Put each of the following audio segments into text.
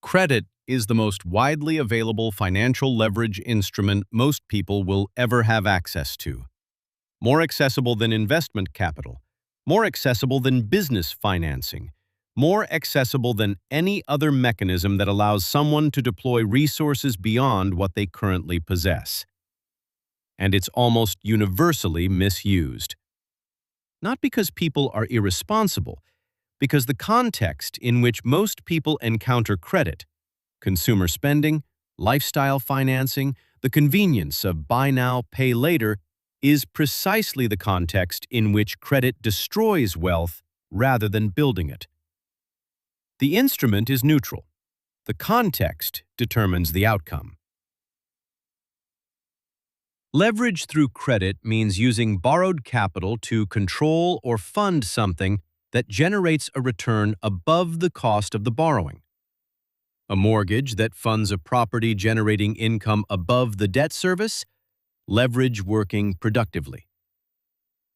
Credit is the most widely available financial leverage instrument most people will ever have access to. More accessible than investment capital, more accessible than business financing, more accessible than any other mechanism that allows someone to deploy resources beyond what they currently possess. And it's almost universally misused. Not because people are irresponsible, because the context in which most people encounter credit, consumer spending, lifestyle financing, the convenience of buy now, pay later, is precisely the context in which credit destroys wealth rather than building it. The instrument is neutral. The context determines the outcome. Leverage through credit means using borrowed capital to control or fund something that generates a return above the cost of the borrowing. A mortgage that funds a property generating income above the debt service, leverage working productively.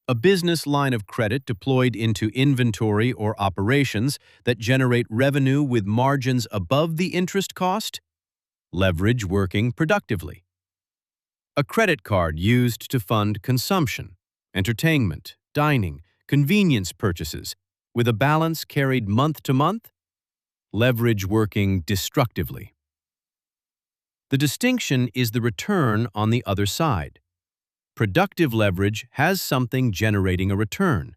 A business line of credit deployed into inventory or operations that generate revenue with margins above the interest cost, leverage working productively. A credit card used to fund consumption, entertainment, dining, convenience purchases, with a balance carried month to month, leverage working destructively. The distinction is the return on the other side. Productive leverage has something generating a return.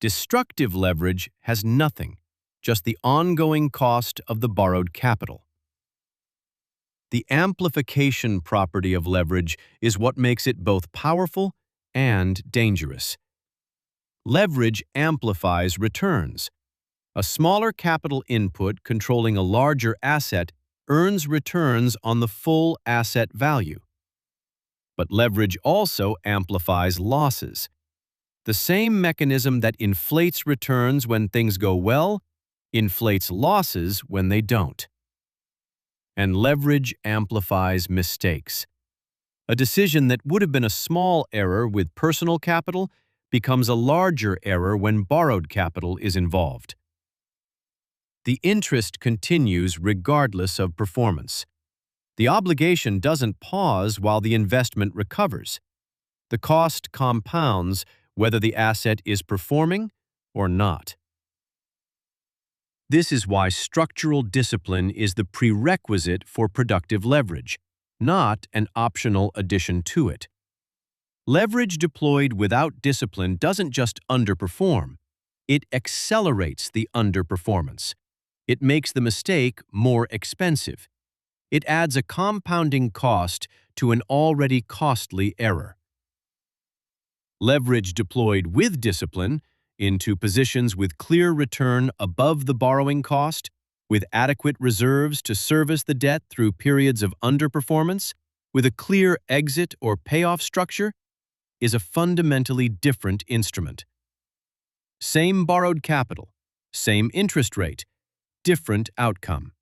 Destructive leverage has nothing, just the ongoing cost of the borrowed capital. The amplification property of leverage is what makes it both powerful and dangerous. Leverage amplifies returns. A smaller capital input controlling a larger asset earns returns on the full asset value. But leverage also amplifies losses. The same mechanism that inflates returns when things go well inflates losses when they don't. And leverage amplifies mistakes. A decision that would have been a small error with personal capital becomes a larger error when borrowed capital is involved. The interest continues regardless of performance. The obligation doesn't pause while the investment recovers. The cost compounds whether the asset is performing or not. This is why structural discipline is the prerequisite for productive leverage, not an optional addition to it. Leverage deployed without discipline doesn't just underperform, it accelerates the underperformance. It makes the mistake more expensive. It adds a compounding cost to an already costly error. Leverage deployed with discipline into positions with clear return above the borrowing cost, with adequate reserves to service the debt through periods of underperformance, with a clear exit or payoff structure, is a fundamentally different instrument. Same borrowed capital, same interest rate, different outcome,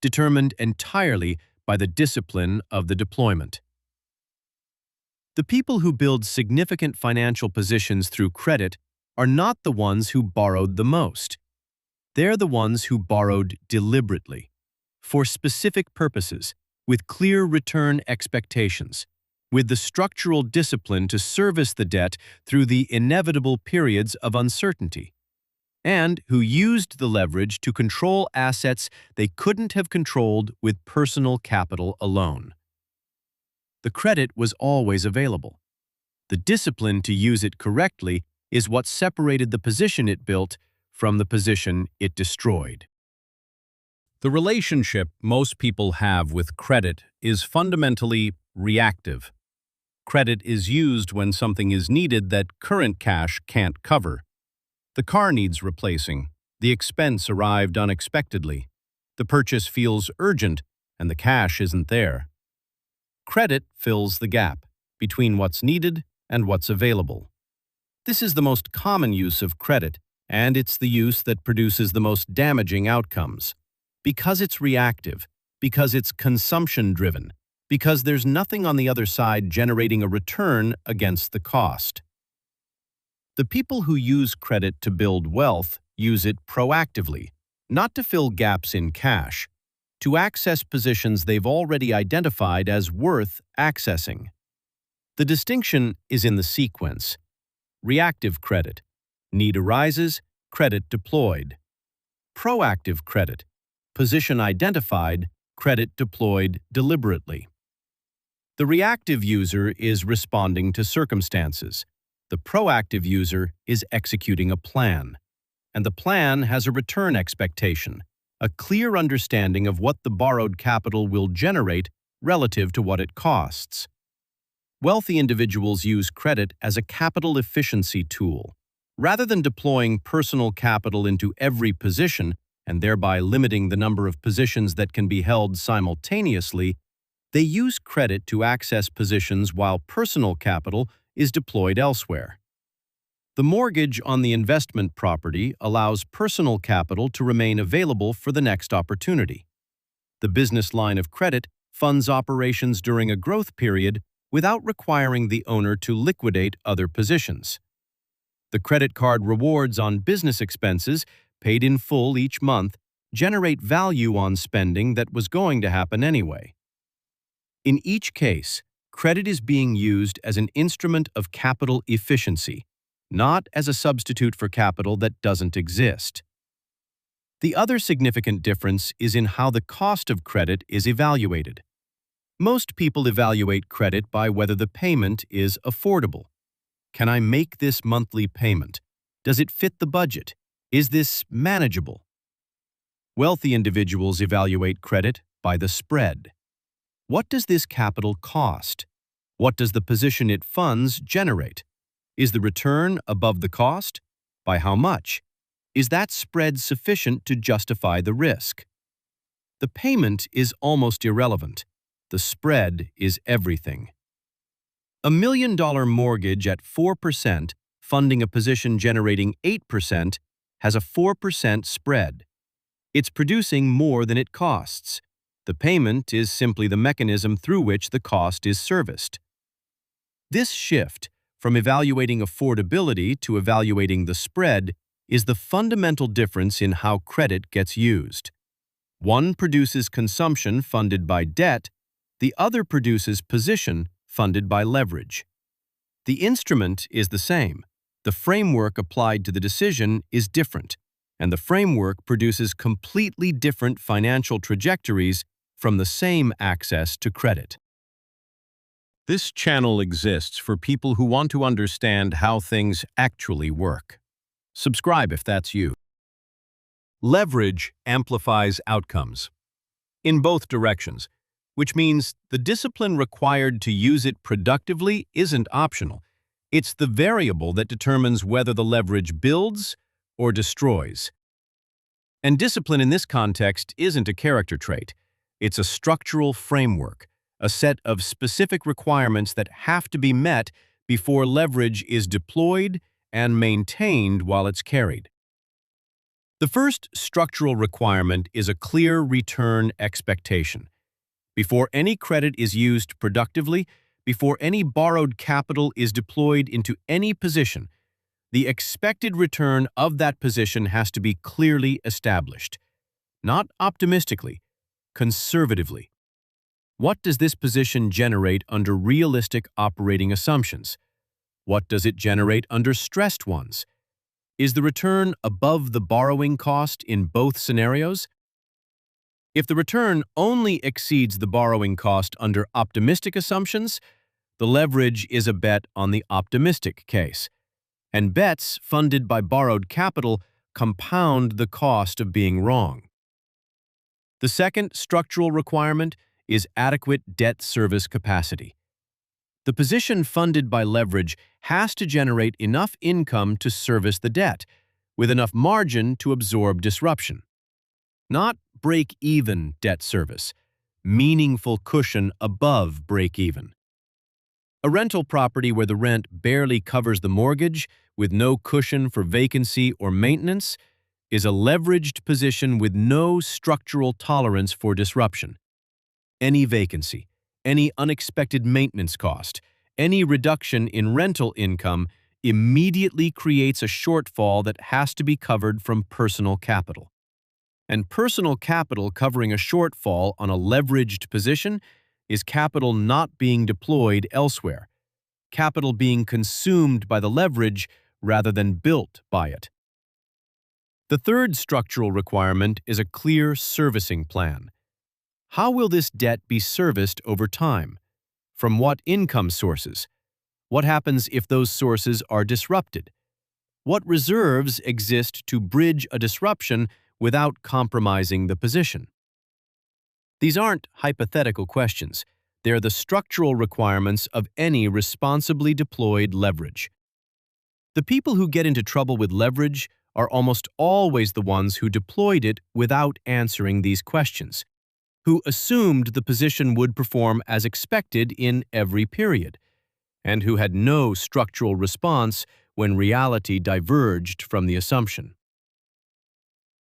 determined entirely by the discipline of the deployment. The people who build significant financial positions through credit are not the ones who borrowed the most. They're the ones who borrowed deliberately, for specific purposes, with clear return expectations, with the structural discipline to service the debt through the inevitable periods of uncertainty, and who used the leverage to control assets they couldn't have controlled with personal capital alone. The credit was always available. The discipline to use it correctly is what separated the position it built from the position it destroyed. The relationship most people have with credit is fundamentally reactive. Credit is used when something is needed that current cash can't cover. The car needs replacing, the expense arrived unexpectedly, the purchase feels urgent, and the cash isn't there. Credit fills the gap between what's needed and what's available. This is the most common use of credit, and it's the use that produces the most damaging outcomes. Because it's reactive, because it's consumption-driven, because there's nothing on the other side generating a return against the cost. The people who use credit to build wealth use it proactively, not to fill gaps in cash, to access positions they've already identified as worth accessing. The distinction is in the sequence. Reactive credit. Need arises, credit deployed. Proactive credit. Position identified, credit deployed deliberately. The reactive user is responding to circumstances. The proactive user is executing a plan. And the plan has a return expectation, a clear understanding of what the borrowed capital will generate relative to what it costs. Wealthy individuals use credit as a capital efficiency tool. Rather than deploying personal capital into every position and thereby limiting the number of positions that can be held simultaneously, they use credit to access positions while personal capital is deployed elsewhere. The mortgage on the investment property allows personal capital to remain available for the next opportunity. The business line of credit funds operations during a growth period without requiring the owner to liquidate other positions. The credit card rewards on business expenses, paid in full each month, generate value on spending that was going to happen anyway. In each case, credit is being used as an instrument of capital efficiency, not as a substitute for capital that doesn't exist. The other significant difference is in how the cost of credit is evaluated. Most people evaluate credit by whether the payment is affordable. Can I make this monthly payment? Does it fit the budget? Is this manageable? Wealthy individuals evaluate credit by the spread. What does this capital cost? What does the position it funds generate? Is the return above the cost? By how much? Is that spread sufficient to justify the risk? The payment is almost irrelevant. The spread is everything. A $1 million mortgage at 4%, funding a position generating 8%, has a 4% spread. It's producing more than it costs. The payment is simply the mechanism through which the cost is serviced. This shift from evaluating affordability to evaluating the spread is the fundamental difference in how credit gets used. One produces consumption funded by debt, the other produces position funded by leverage. The instrument is the same. The framework applied to the decision is different, and the framework produces completely different financial trajectories from the same access to credit. This channel exists for people who want to understand how things actually work. Subscribe if that's you. Leverage amplifies outcomes in both directions, which means the discipline required to use it productively isn't optional. It's the variable that determines whether the leverage builds or destroys. And discipline in this context isn't a character trait. It's a structural framework, a set of specific requirements that have to be met before leverage is deployed and maintained while it's carried. The first structural requirement is a clear return expectation. Before any credit is used productively, before any borrowed capital is deployed into any position, the expected return of that position has to be clearly established. Not optimistically, conservatively. What does this position generate under realistic operating assumptions? What does it generate under stressed ones? Is the return above the borrowing cost in both scenarios? If the return only exceeds the borrowing cost under optimistic assumptions, the leverage is a bet on the optimistic case. And bets funded by borrowed capital compound the cost of being wrong. The second structural requirement is adequate debt service capacity. The position funded by leverage has to generate enough income to service the debt, with enough margin to absorb disruption. Not break-even debt service, meaningful cushion above break-even. A rental property where the rent barely covers the mortgage, with no cushion for vacancy or maintenance, is a leveraged position with no structural tolerance for disruption. Any vacancy, any unexpected maintenance cost, any reduction in rental income immediately creates a shortfall that has to be covered from personal capital. And personal capital covering a shortfall on a leveraged position is capital not being deployed elsewhere, capital being consumed by the leverage rather than built by it. The third structural requirement is a clear servicing plan. How will this debt be serviced over time? From what income sources? What happens if those sources are disrupted? What reserves exist to bridge a disruption without compromising the position? These aren't hypothetical questions. They're the structural requirements of any responsibly deployed leverage. The people who get into trouble with leverage are almost always the ones who deployed it without answering these questions, who assumed the position would perform as expected in every period, and who had no structural response when reality diverged from the assumption.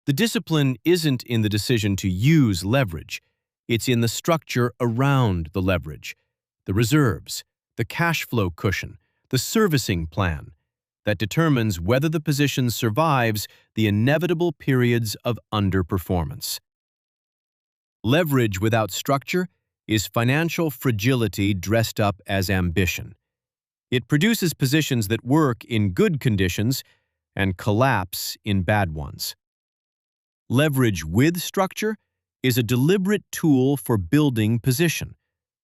The discipline isn't in the decision to use leverage. It's in the structure around the leverage, the reserves, the cash flow cushion, the servicing plan, that determines whether the position survives the inevitable periods of underperformance. Leverage without structure is financial fragility dressed up as ambition. It produces positions that work in good conditions and collapse in bad ones. Leverage with structure is a deliberate tool for building position,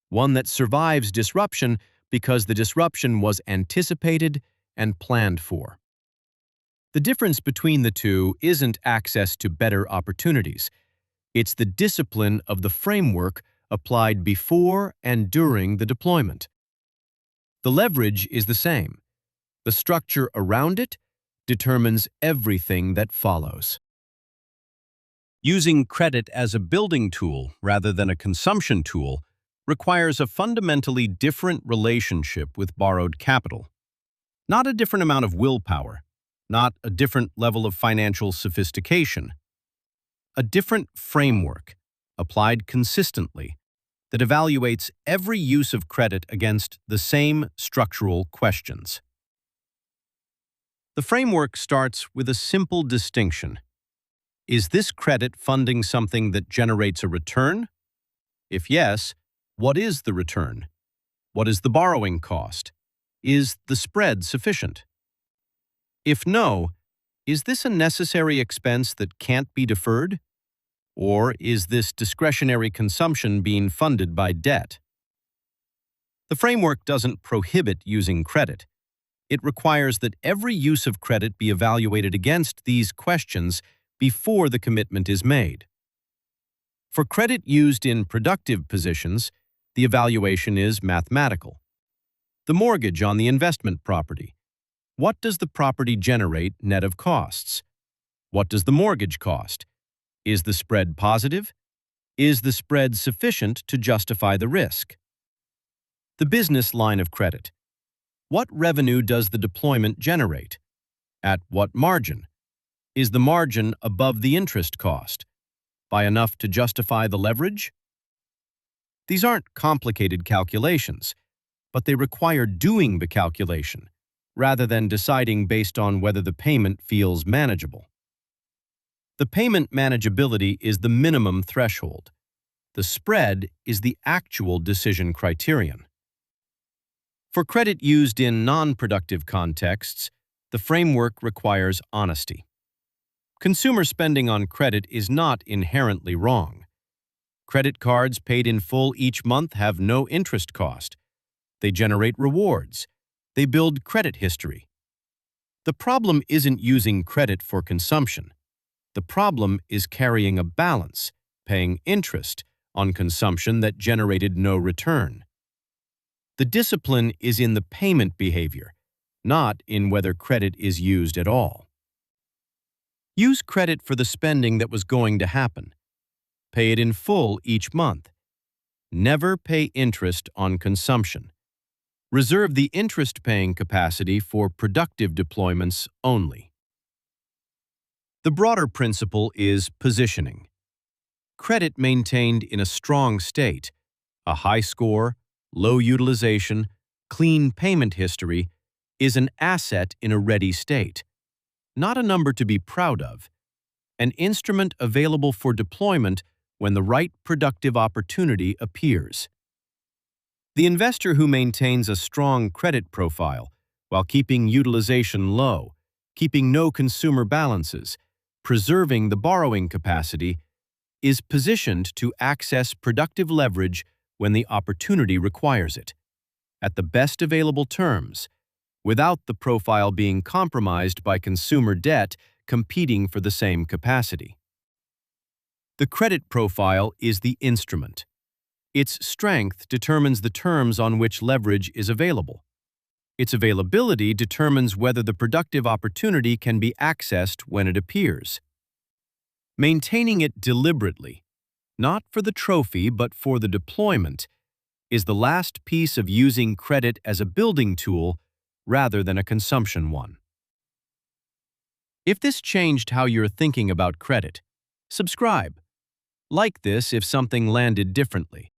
one that survives disruption because the disruption was anticipated and planned for. The difference between the two isn't access to better opportunities. It's the discipline of the framework applied before and during the deployment. The leverage is the same. The structure around it determines everything that follows. Using credit as a building tool rather than a consumption tool requires a fundamentally different relationship with borrowed capital. Not a different amount of willpower, not a different level of financial sophistication. A different framework, applied consistently, that evaluates every use of credit against the same structural questions. The framework starts with a simple distinction. Is this credit funding something that generates a return? If yes, what is the return? What is the borrowing cost? Is the spread sufficient? If no, is this a necessary expense that can't be deferred? Or is this discretionary consumption being funded by debt? The framework doesn't prohibit using credit. It requires that every use of credit be evaluated against these questions before the commitment is made. For credit used in productive positions, the evaluation is mathematical. The mortgage on the investment property. What does the property generate net of costs? What does the mortgage cost? Is the spread positive? Is the spread sufficient to justify the risk? The business line of credit. What revenue does the deployment generate? At what margin? Is the margin above the interest cost? By enough to justify the leverage? These aren't complicated calculations, but they require doing the calculation, rather than deciding based on whether the payment feels manageable. The payment manageability is the minimum threshold. The spread is the actual decision criterion. For credit used in non-productive contexts, the framework requires honesty. Consumer spending on credit is not inherently wrong. Credit cards paid in full each month have no interest cost. They generate rewards. They build credit history. The problem isn't using credit for consumption. The problem is carrying a balance, paying interest on consumption that generated no return. The discipline is in the payment behavior, not in whether credit is used at all. Use credit for the spending that was going to happen. Pay it in full each month. Never pay interest on consumption. Reserve the interest-paying capacity for productive deployments only. The broader principle is positioning. Credit maintained in a strong state, a high score, low utilization, clean payment history, is an asset in a ready state. Not a number to be proud of. an instrument available for deployment when the right productive opportunity appears. The investor who maintains a strong credit profile while keeping utilization low, keeping no consumer balances, preserving the borrowing capacity, is positioned to access productive leverage when the opportunity requires it, at the best available terms, without the profile being compromised by consumer debt competing for the same capacity. The credit profile is the instrument. Its strength determines the terms on which leverage is available. Its availability determines whether the productive opportunity can be accessed when it appears. Maintaining it deliberately, not for the trophy but for the deployment, is the last piece of using credit as a building tool rather than a consumption one. If this changed how you're thinking about credit, subscribe. Like this if something landed differently.